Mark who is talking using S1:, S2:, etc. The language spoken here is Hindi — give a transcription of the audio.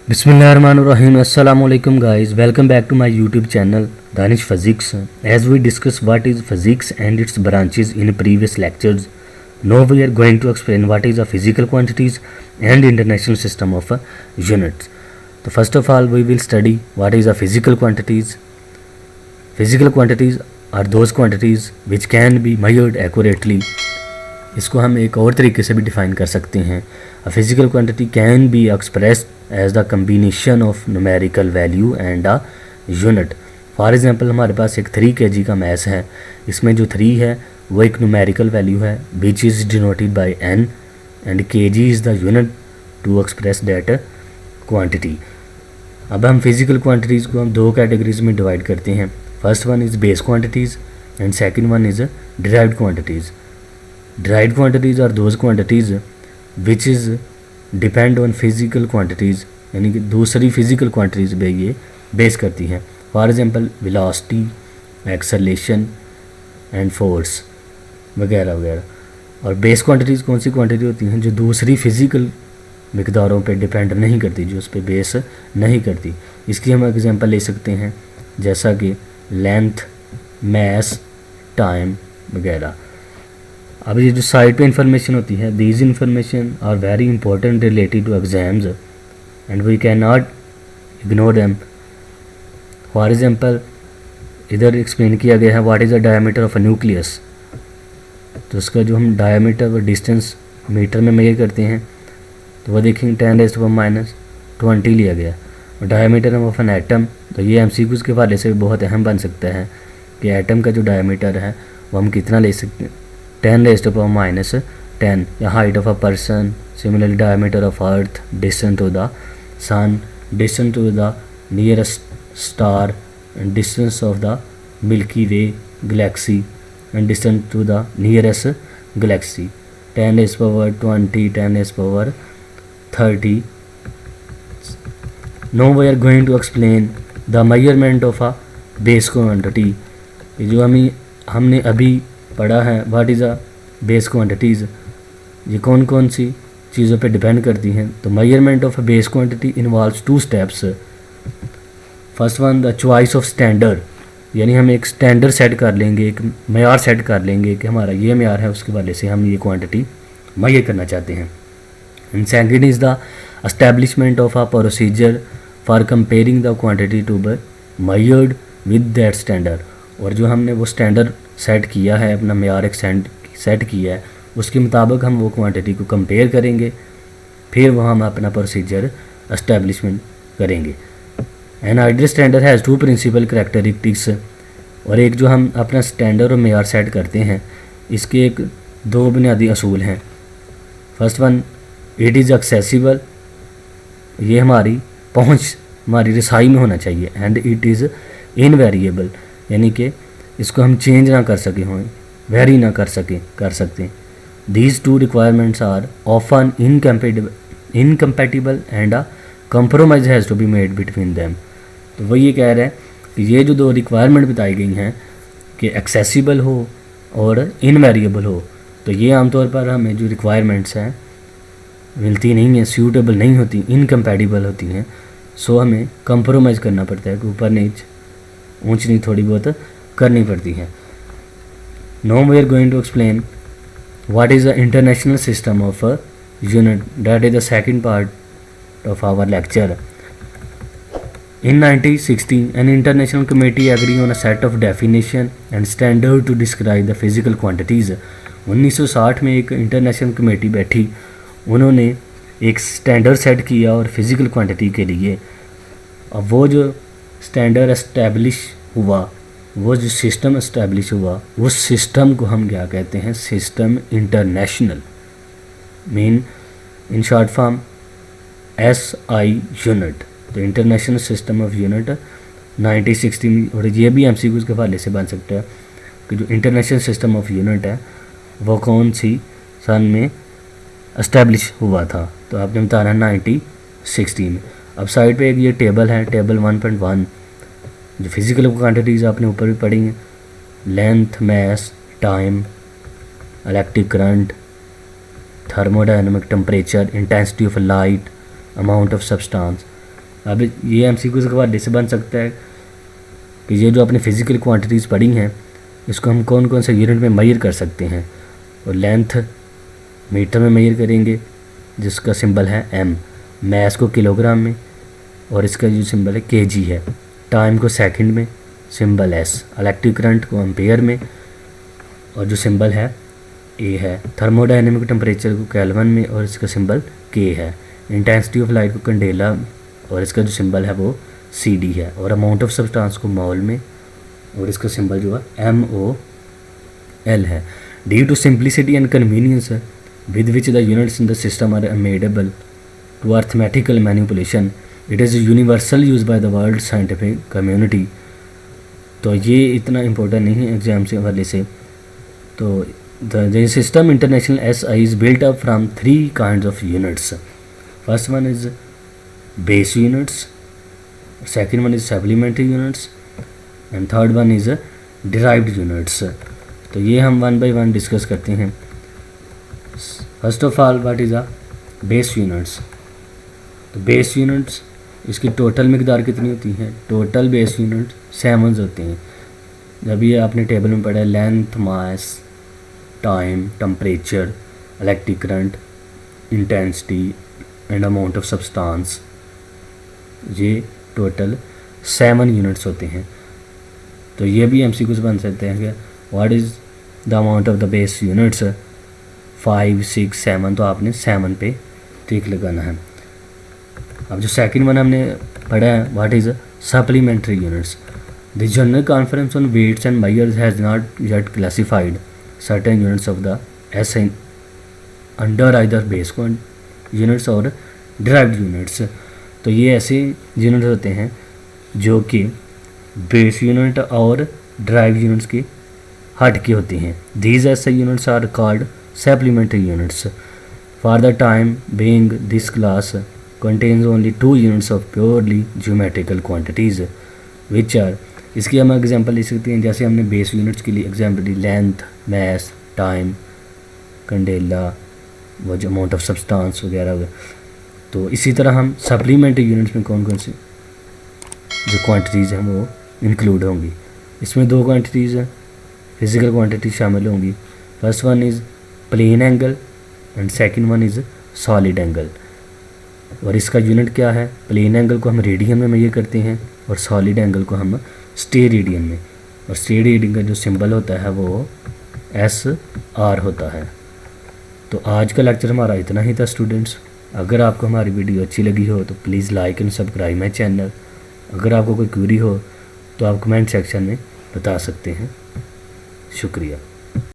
S1: Bismillahirrahmanirrahim. Assalamu alaikum guys. Welcome back to my YouTube channel Danish Physics. As we discuss what is physics and its branches in previous lectures, now we are going to explain what is a physical quantities and international system of units. So first of all we will study what is a physical quantities. Physical quantities are those quantities which can be measured accurately. इसको हम एक और तरीके से भी डिफ़ाइन कर सकते हैं. A physical quantity can be expressed as the combination of numerical value and a unit. For example हमारे पास एक 3 kg का मैस है. इसमें जो 3 है वो एक न्यूमेरिकल वैल्यू है which is denoted by n and kg is the unit to express that quantity. अब हम फिज़िकल क्वांटिटीज़ को हम 2 कैटेगरीज में डिवाइड करते हैं. First one is base quantities and second one is derived quantities. Derived quantities are those quantities which is depend on physical quantities, यानी कि दूसरी physical quantities पे ये बेस करती हैं. For example velocity, acceleration and force वगैरह वगैरह. और बेस क्वांटिटीज़ कौन सी क्वांटिटी होती हैं जो दूसरी फिज़िकल मिकदारों पे डिपेंड नहीं करती, जो उस पर बेस नहीं करती. इसकी हम एग्जांपल ले सकते हैं जैसा कि लेंथ, मैस, टाइम वगैरह. अब ये जो साइड पे इंफॉर्मेशन होती है, these information are very important related to exams and we can not ignore them. For example इधर एक्सप्लेन किया गया है what is the diameter of a nucleus. तो उसका जो हम डायमीटर व डिस्टेंस मीटर में मेजर करते हैं तो वह देखेंगे 10⁻⁻20 लिया गया. और डायमीटर ऑफ एन एटम, तो ये एमसीक्यूज के हवाले से बहुत अहम बन सकता है कि एटम का जो डायमीटर है वो हम कितना ले सकते हैं, 10⁻⁻10. या height of a person, similarly diameter of earth, distance to the sun, distance to the nearest star and distance of the milky way galaxy and distance to the nearest galaxy. 10⁻20, 10⁻30. Now we are going to explain the measurement of a base quantity. ये जो हमने अभी पढ़ा है what is a base quantities, ये कौन कौन सी चीज़ों पे डिपेंड करती हैं. तो measurement of a base quantity involves 2 steps. First one the choice of standard, यानी हम एक स्टैंडर्ड सेट कर लेंगे, एक मेयार सेट कर लेंगे कि हमारा ये मेयार है, उसके वाले से हम ये क्वांटिटी मेजर करना चाहते हैं. And second is the establishment of a procedure for comparing the quantity to be measured with that standard. और जो हमने वो स्टैंडर्ड सेट किया है, अपना मेयार एक सेट किया है, उसके मुताबिक हम वो क्वांटिटी को कंपेयर करेंगे, फिर वह हम अपना प्रोसीजर एस्टेब्लिशमेंट करेंगे. An ideal standard has 2 principal characteristics. और एक जो हम अपना स्टैंडर्ड और मेयार सेट करते हैं, इसके एक 2 बुनियादी असूल हैं. First one it is accessible, ये हमारी पहुँच, हमारी रसाई में होना चाहिए. एंड इट इज़ इनवेरिएबल, यानी कि इसको हम चेंज ना कर सके हों, वेरी ना कर सकते. These 2 requirements are often incompatible and a compromise has to be made between them. तो वो ये कह रहे हैं कि ये जो 2 रिक्वायरमेंट बताई गई हैं कि एक्सेसिबल हो और इनवेरिएबल हो, तो ये आमतौर पर हमें जो रिक्वायरमेंट्स हैं मिलती नहीं हैं, सूटेबल नहीं होती, इनकम्पैटिबल होती हैं. सो हमें कंप्रोमाइज़ करना पड़ता है कि ऊपर नीच ऊंच नीच थोड़ी बहुत करनी पड़ती है. Now we are going to explain what is the international system of a unit. That is the second part of our lecture. In 1960, an international committee agreed on a set of definition and standard to describe the physical quantities. 1960 में एक इंटरनेशनल कमेटी बैठी, उन्होंने एक स्टैंडर्ड सेट किया और फिज़िकल क्वांटिटी के लिए. अब वो जो स्टैंडर्ड एस्टैब्लिश हुआ, वो जो सिस्टम एस्टैब्लिश हुआ, उस सिस्टम को हम क्या कहते हैं, system international, mean in short form SI unit. तो इंटरनेशनल सिस्टम ऑफ यूनिट 1960 में. और ये भी MCQs के हवाले से बन सकता है कि जो इंटरनेशनल सिस्टम ऑफ यूनिट है वो कौन सी सन में एस्टैब्लिश हुआ था. तो आपने बताना 1960 में. अब साइड पे एक ये टेबल है, टेबल 1.1, जो फिज़िकल क्वांटिटीज़ आपने ऊपर भी पढ़ी हैं, length, mass, time, electric current, thermodynamic temperature, intensity of light, amount of substance. अब ये MCQs के बाद से बन सकता है कि ये जो अपने फिज़िकल क्वांटिटीज़ पढ़ी हैं इसको हम कौन कौन से यूनिट में मेजर कर सकते हैं। और लेंथ मीटर में मेजर करेंगे जिसका सिंबल है m, मैस को किलोग्राम में और इसका जो सिंबल है kg है, टाइम को सेकंड में सिंबल s, इलेक्ट्रिक करंट को एम्पेयर में और जो सिंबल है a है, थर्मोडायनेमिक टेम्परेचर को केल्विन में और इसका सिंबल k है, इंटेंसिटी ऑफ लाइट को कैंडेला और इसका जो सिंबल है वो CD है, और अमाउंट ऑफ सब्सटेंस को मोल में और इसका सिंबल जो है MOL है। Due to simplicity and convenience with which the units in the system are amenable to arithmetical manipulation, it is universal use by the world scientific community. तो ये इतना इम्पोर्टेंट नहीं है एग्जाम से हवाले से। तो the system international SI is built up from 3 kinds of units. First one is base units, second one is supplementary units and third one is derived units. तो ये हम वन बाय वन डिस्कस करते हैं। First of all what is a base units. तो बेस यूनिट्स इसकी टोटल मिकदार कितनी होती है, टोटल बेस यूनिट 7 होते हैं। जब ये आपने टेबल में पढ़ा है length, mass, time, temperature, electric current, intensity and amount of substance, ये टोटल 7 यूनिट्स होते हैं। तो ये भी MCQs बन सकते हैं कि what is the amount of the base units, 5, 6, 7, तो आपने 7 पे टिक लगाना है। अब जो सेकंड वन हमने पढ़ा है what is supplementary units. The general conference on weights and measures has not yet classified certain units of the SI under either base units or derived units. तो ये ऐसे यूनिट होते हैं जो कि बेस यूनिट और डिराइव्ड यूनिट्स की हट के होती हैं। These SI units are called supplementary units. For the time being this class contains only 2 units of purely geometrical quantities which are, इसकी हम एग्जांपल ले सकते हैं जैसे हमने बेस यूनिट्स के लिए एग्जांपल दी लेंथ, मैस, टाइम, कैंडेला, वो जो अमाउंट ऑफ सब्सटेंस वगैरह। तो इसी तरह हम सप्लीमेंट्री यूनिट्स में कौन कौन से जो क्वांटिटीज़ हैं वो इंक्लूड होंगी। इसमें 2 क्वांटिटीज़ हैं फिज़िकल क्वांटिटी शामिल होंगी। First one is plane angle and second one is solid angle. और इसका यूनिट क्या है, प्लेन एंगल को हम रेडियन में मेजर करते हैं और सॉलिड एंगल को हम स्टेरेडियन में, और स्टेरेडियन का जो सिंबल होता है वो SR होता है। तो आज का लेक्चर हमारा इतना ही था स्टूडेंट्स। अगर आपको हमारी वीडियो अच्छी लगी हो तो please like and subscribe my channel. अगर आपको कोई क्वेरी हो तो आप कमेंट सेक्शन में बता सकते हैं। शुक्रिया।